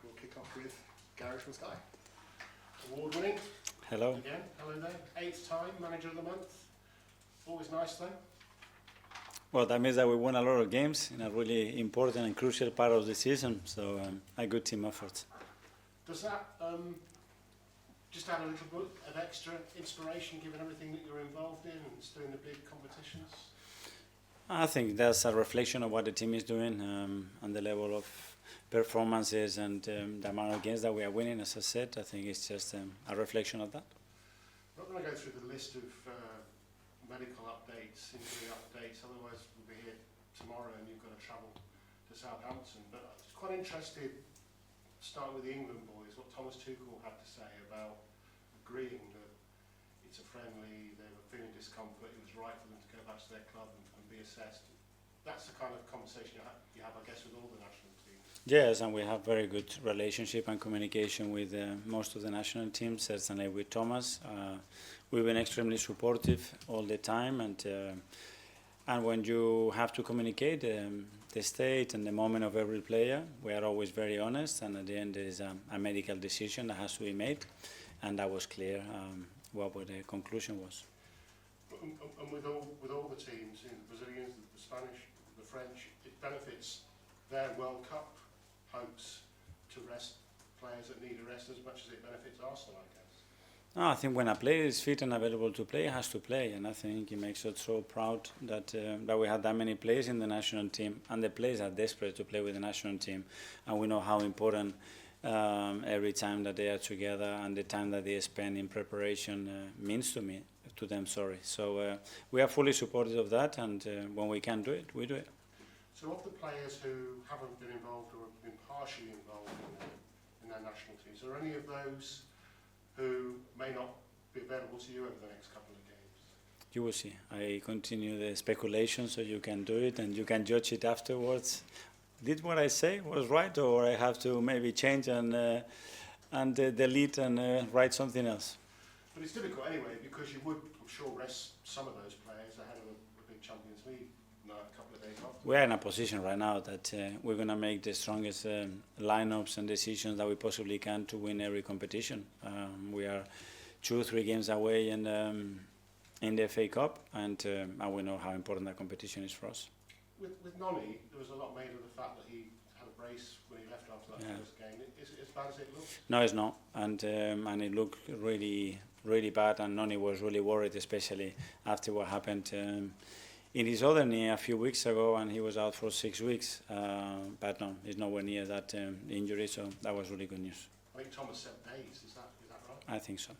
we'll kick off with Gareth from Sky. Award-winning. Hello. Again, hello there. 8th time, Manager of the Month. Always nice though. Well, that means that we won a lot of games in a really important and crucial part of the season, so a good team effort. Does that just add a little bit of extra inspiration given everything that you're involved in and still in the big competitions? I think that's a reflection of what the team is doing and the level of performances and the amount of games that we are winning. As I said, I think it's just a reflection of that. I'm not going to go through the list of medical updates, injury updates, otherwise we'll be here tomorrow and you've got to travel to Southampton. But I was quite interested, starting with the England boys, what Thomas Tuchel had to say about agreeing that it's a friendly, they were feeling discomfort, it was right for them to go back to their club and be assessed. That's the kind of conversation you have, I guess, with all the national teams. Yes, and we have very good relationship and communication with most of the national teams, certainly with Thomas. We've been extremely supportive all the time, and when you have to communicate the state and the moment of every player, we are always very honest, and at the end there is a medical decision that has to be made, and that was clear what the conclusion was. And with all the teams, the Brazilians, the Spanish, the French, it benefits their World Cup hopes to rest players that need a rest as much as it benefits Arsenal, I guess. No, I think when a player is fit and available to play, he has to play, and I think it makes us so proud that we have that many players in the national team, and the players are desperate to play with the national team, and we know how important every time that they are together and the time that they spend in preparation means to them. So we are fully supportive of that, and when we can do it, we do it. So of the players who haven't been involved or have been partially involved in their national teams, are any of those who may not be available to you over the next couple of games? You will see. I continue the speculation so you can do it and you can judge it afterwards. Did what I say was right, or I have to maybe change and delete and write something else? But it's difficult anyway, because you would, I'm sure, rest some of those players ahead of a big Champions League a couple of days after. We are in a position right now that we're going to make the strongest lineups and decisions that we possibly can to win every competition. We are 2 or 3 games away in the FA Cup, and we know how important that competition is for us. With Noni, there was a lot made of the fact that he had a brace when he left after that first game. Is it as bad as it looks? No, it's not, and it looked really, really bad, and Noni was really worried, especially after what happened in his other knee a few weeks ago, and he was out for 6 weeks. But no, he's nowhere near that injury, so that was really good news. I think Thomas said days. Is that right? I think so.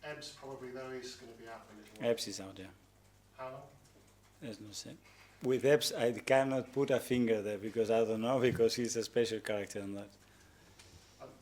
Ebbs probably though is going to be out for a little while. Ebbs is out there. How long? There's no say. With Ebbs, I cannot put a finger there because I don't know, because he's a special character in that.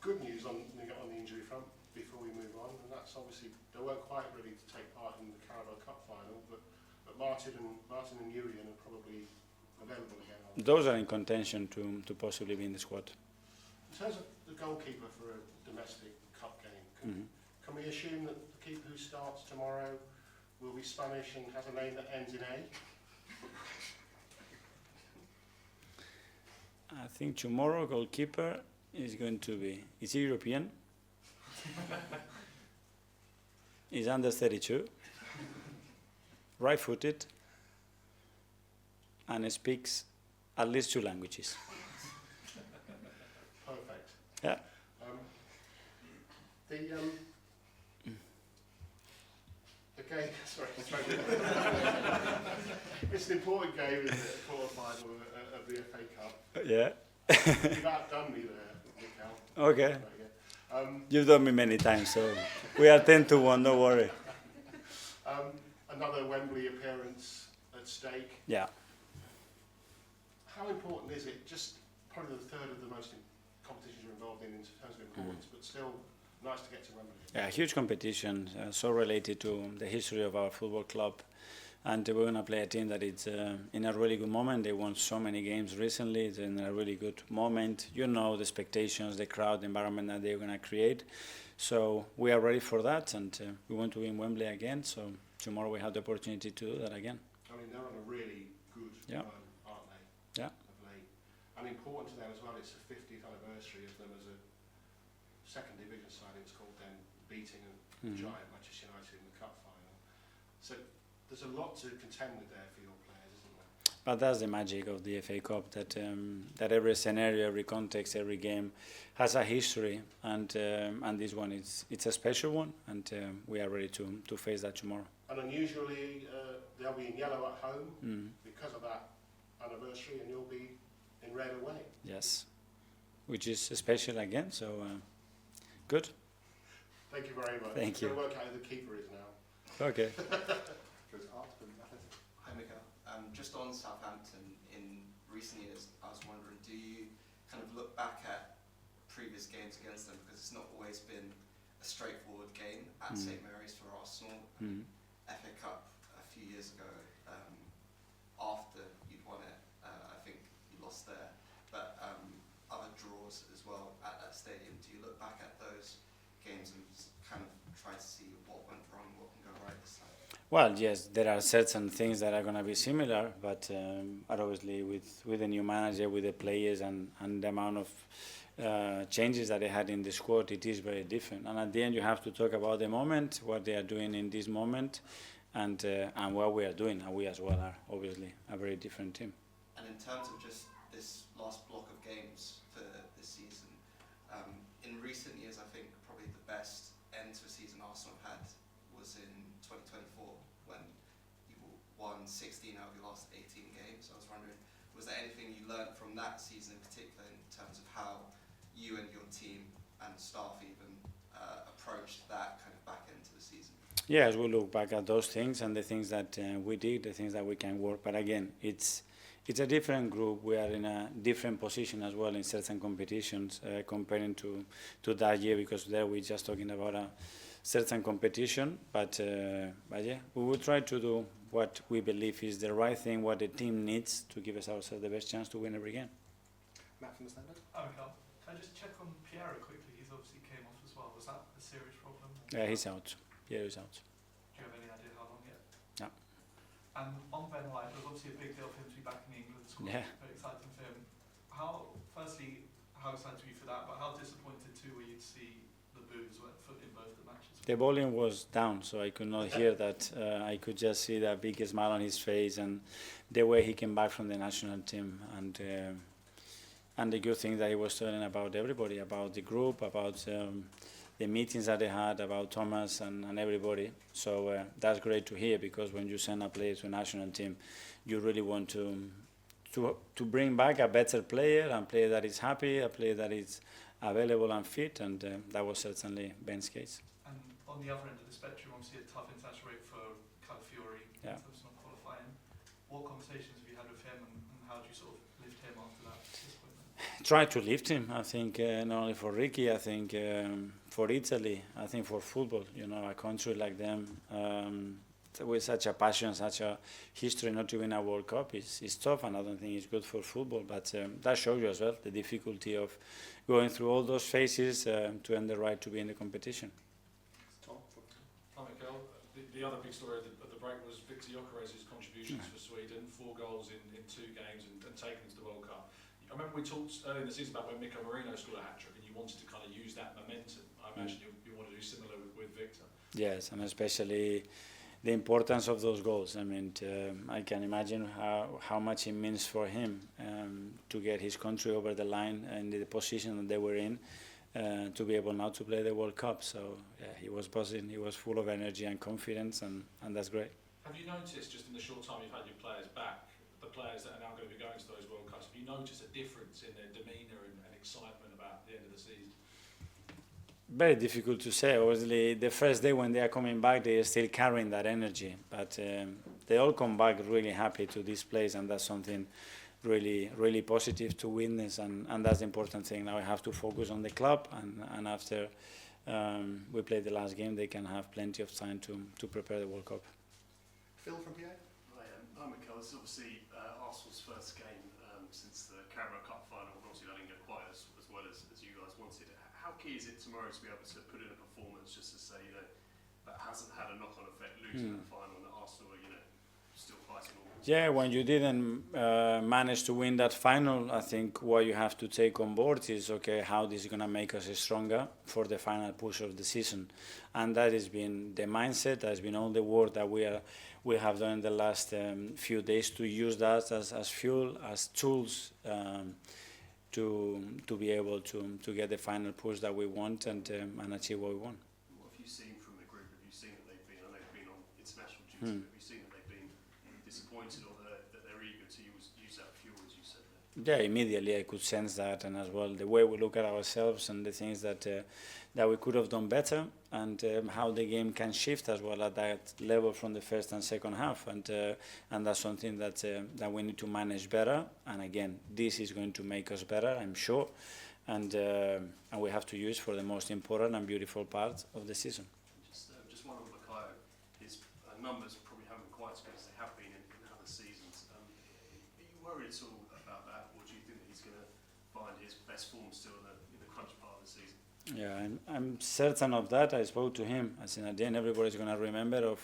Good news on the injury front before we move on, and that's obviously they weren't quite ready to take part in the Carabao Cup final, but Martin and Urian are probably available again. Those are in contention to possibly be in the squad. In terms of the goalkeeper for a domestic cup game, can we assume that the keeper who starts tomorrow will be Spanish and has a name that ends in A? I think tomorrow goalkeeper is going to be, is he European? He's under 32, right-footed, and speaks at least 2 languages. Perfect. Yeah. The game, sorry. It's an important game in the quarter-final of the FA Cup. Yeah. You've outdone me there, Mikel. Okay. You've done me many times, so we are 10-1, don't worry. Another Wembley appearance at stake. Yeah. How important is it? Just probably the third of the most competitions you're involved in terms of importance, but still nice to get to Wembley. Yeah, huge competition, so related to the history of our football club. And we're going to play a team that is in a really good moment. They won so many games recently. It's in a really good moment. You know the expectations, the crowd, the environment that they're going to create. So we are ready for that, and we want to win Wembley again. So tomorrow we have the opportunity to do that again. I mean, they're on a really good run, aren't they? Yeah. Of late. and important to them as well. It's the 50th anniversary of them as a second division side. It's called then, beating a giant Manchester United in the cup final. So there's a lot to contend with there for your players, isn't there? But that's the magic of the FA Cup, that that every scenario, every context, every game has a history, and this one it's a special one, and we are ready to face that tomorrow. And unusually, they'll be in yellow at home because of that anniversary, and you'll be in red away. Yes, which is special again. So good. Thank you very much. Thank you. We'll work out who the keeper is now. Okay. Hi Mikel. Just on Southampton, in recent years, I was wondering, do you kind of look back at previous games against them, because it's not always been a straightforward game at St Mary's for Arsenal. FA Cup a few years ago, after you'd won it, I think you lost there, but other draws as well at that stadium. Do you look back at those games and kind of try to see what went wrong, what can go right this time? Well, yes, there are certain things that are going to be similar, but obviously with the new manager, with the players, and the amount of changes that they had in the squad, it is very different. And at the end, you have to talk about the moment, what they are doing in this moment, and what we are doing. And we as well are obviously a very different team. And in terms of just this last block of games for this season, in recent years, I think probably the best end to a season Arsenal have had was in 2024, when you won 16 out of your last 18 games. I was wondering, was there anything you learned from that season in particular in terms of how you and your team and staff even approached that kind of back into the season? Yes, we look back at those things and the things that we did, the things that we can work. But again, it's a different group. We are in a different position as well in certain competitions comparing to that year, because there we're just talking about a certain competition. But yeah, we will try to do what we believe is the right thing, what the team needs to give us ourselves the best chance to win every game. Matt from the Standard. Hi Mikel. Can I just check on Piero quickly? He's obviously came off as well. Was that a serious problem? Yeah, he's out. Pierre is out. Do you have any idea how long yet? No. And on Ben White, it was obviously a big deal for him to be back in the England squad. Yeah. Very exciting for him. Firstly, how excited were you for that? But how disappointed too were you to see the boos in both the matches? The volume was down, so I could not hear that. I could just see that big smile on his face and the way he came back from the national team, and the good thing that he was telling about everybody, about the group, about the meetings that they had, about Thomas and everybody. So that's great to hear, because when you send a player to a national team, you really want to bring back a better player, a player that is happy, a player that is available and fit, and that was certainly Ben's case. And on the other end of the spectrum, obviously a tough international break for Calafiori in terms of not qualifying. What conversations have you had with him, and how do you sort of lift him after that disappointment? Try to lift him. I think not only for Ricky, I think for Italy, I think for football. You know, a country like them with such a passion, such a history, not to win a World Cup is tough, and I don't think it's good for football. But that shows you as well the difficulty of going through all those phases to earn the right to be in the competition. Tom? Hi Mikel. The other big story at the break was Victor Gyökeres's contributions for Sweden, 4 goals in 2 games and taking us to the World Cup. I remember we talked earlier in the season about when Mikel Merino scored a hat-trick and you wanted to kind of use that momentum. I imagine you want to do similar with Victor. Yes, and especially the importance of those goals. I mean, I can imagine how much it means for him to get his country over the line and the position that they were in, to be able now to play the World Cup. So yeah, he was buzzing, he was full of energy and confidence, and that's great. Have you noticed, just in the short time you've had your players back, the players that are now going to be going to those World Cups, have you noticed a difference in their demeanour and excitement about the end of the season? Very difficult to say. Obviously, the first day when they are coming back, they are still carrying that energy. But they all come back really happy to this place, and that's something really, really positive to witness. And that's the important thing. Now I have to focus on the club, and after we play the last game, they can have plenty of time to prepare the World Cup. Phil from PA. Hi, Mikel. This is obviously Arsenal's first game since the Carabao Cup final. Obviously, that didn't go quite as well as you guys wanted. How key is it tomorrow to be able to put in a performance just to say, that hasn't had a knock-on effect losing the final, and that Arsenal are, still fighting all? Yeah, when you didn't manage to win that final, I think what you have to take on board is, okay, how this is going to make us stronger for the final push of the season. And that has been the mindset, that has been all the work that we have done in the last few days to use that as fuel, as tools to be able to get the final push that we want and achieve what we want. What have you seen from the group? Have you seen that they've been, I know they've been on international duty, have you seen that they've been disappointed or that they're eager to use that fuel, as you said there? Yeah, immediately I could sense that, and as well the way we look at ourselves and the things that we could have done better, and how the game can shift as well at that level from the first and second half, and that's something that we need to manage better. And again, this is going to make us better, I'm sure, and we have to use for the most important and beautiful part of the season. Just one on Mikel. His numbers probably haven't been quite as good as they have been in other seasons. Are you worried at all about that, or do you think that he's going to find his best form still in the crunch part of the season? Yeah, I'm certain of that. I spoke to him. I said, at the end, everybody's going to remember of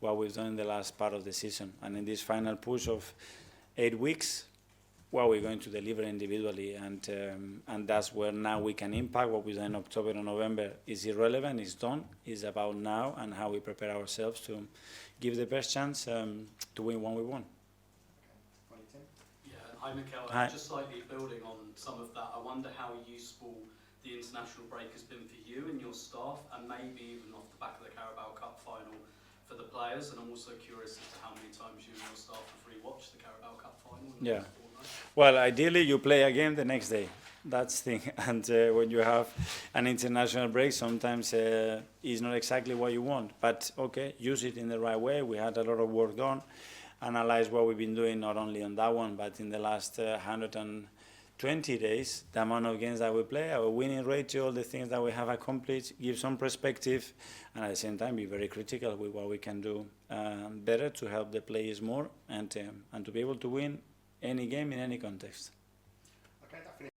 what we've done in the last part of the season. And in this final push of 8 weeks, what we're going to deliver individually. And that's where now we can impact. What we've done in October and November is irrelevant, it's done. It's about now and how we prepare ourselves to give the best chance to win what we want. Yeah, hi Mikel. Hi. Just slightly building on some of that, I wonder how useful the international break has been for you and your staff, and maybe even off the back of the Carabao Cup final for the players. And I'm also curious as to how many times you and your staff have rewatched the Carabao Cup final. In the Yeah. last fortnight. Well, ideally, you play a game the next day. That's the thing. And when you have an international break, sometimes it's not exactly what you want. But, okay, use it in the right way. We had a lot of work done. Analyze what we've been doing, not only on that one, but in the last 120 days, the amount of games that we play, our winning ratio, all the things that we have accomplished, give some perspective, and at the same time be very critical with what we can do better to help the players more and to be able to win any game in any context. Okay, that finishes.